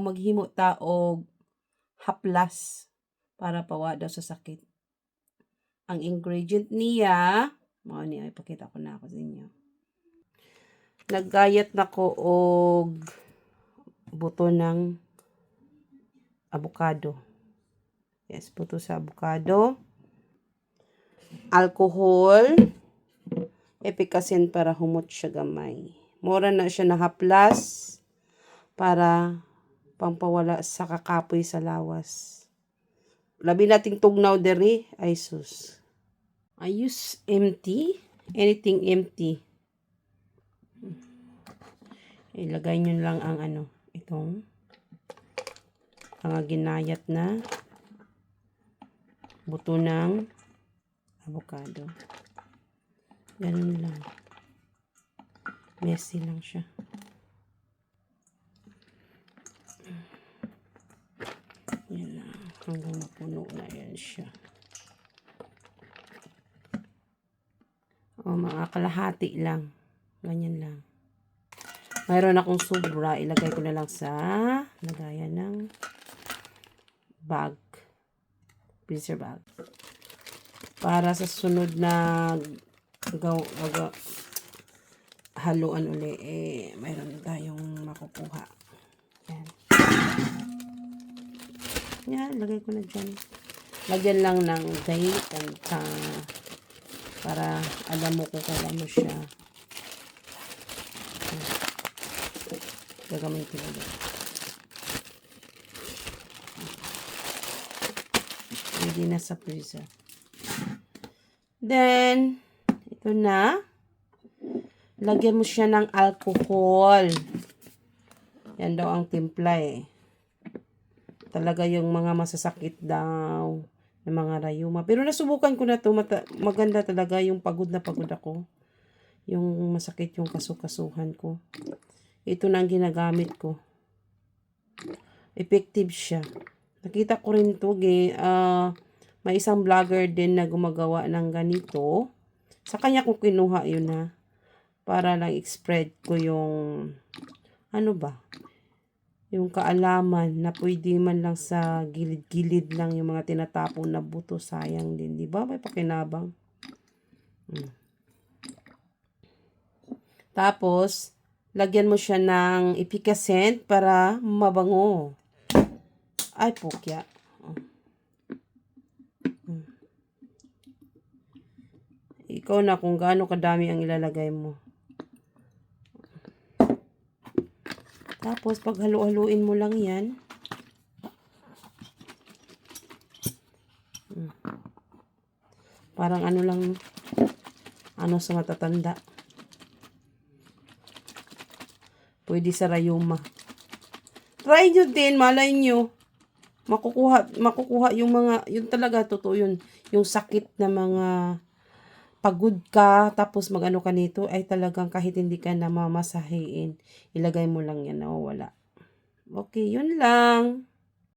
Maghimo ta og haplas para pawala daw sa sakit. Ang ingredient niya, mao ni ipakita ko na ako sa inyo. Naggayat nako og buto ng avocado. Yes, buto sa avocado. Alcohol. Epikasin para humot siya gamay. Mura na siya na haplas para pampawala sa kakapoy sa lawas. Labi nating tugnaw diri ay sus. I use empty. Anything empty. Ilagay nyo lang ang itong mga ginayat na buto ng avocado. Ganun lang. Messy lang siya. Yan lang. Hanggang mapuno na yan siya. O, mga kalahati lang. Ganyan lang. Mayroon akong sobra. Ilagay ko na lang sa lagayan ng bag. Freezer bag. Para sa sunod na haluan uli, mayroon tayong makukuha. Yan. Yan, lagay ko na dyan. Lagyan lang ng date and para alam mo kung kailan mo siya gagamitin ulit. Hindi na sa freezer. Then, ito na. Lagyan mo siya ng alcohol. Yan daw ang timpla Talaga yung mga masasakit daw na mga rayuma. Pero nasubukan ko na to. Maganda talaga yung pagod na pagod ako. Yung masakit yung kasukasuhan ko. Ito na ang ginagamit ko. Effective siya. Nakita ko rin to. May isang vlogger din na gumagawa ng ganito. Sa kanya ko kinuha yun para lang spread ko yung yung kaalaman na pwede man lang sa gilid-gilid lang yung mga tinatapong na buto. Sayang din, di ba? May pakinabang. Tapos, lagyan mo siya ng epicacent para mabango. Ay, pukya. Ikaw na kung gaano kadami ang ilalagay mo. Tapos, pag halu-haluin mo lang yan. Parang lang, sa matatanda. Pwede sa rayuma. Try nyo din, malay nyo. Makukuha yung talaga, totoo yun. Yung sakit na mga pagod ka, tapos mag-ano ka nito, ay talagang kahit hindi ka na mamasahiin, ilagay mo lang yan, nawawala. Okay, yun lang.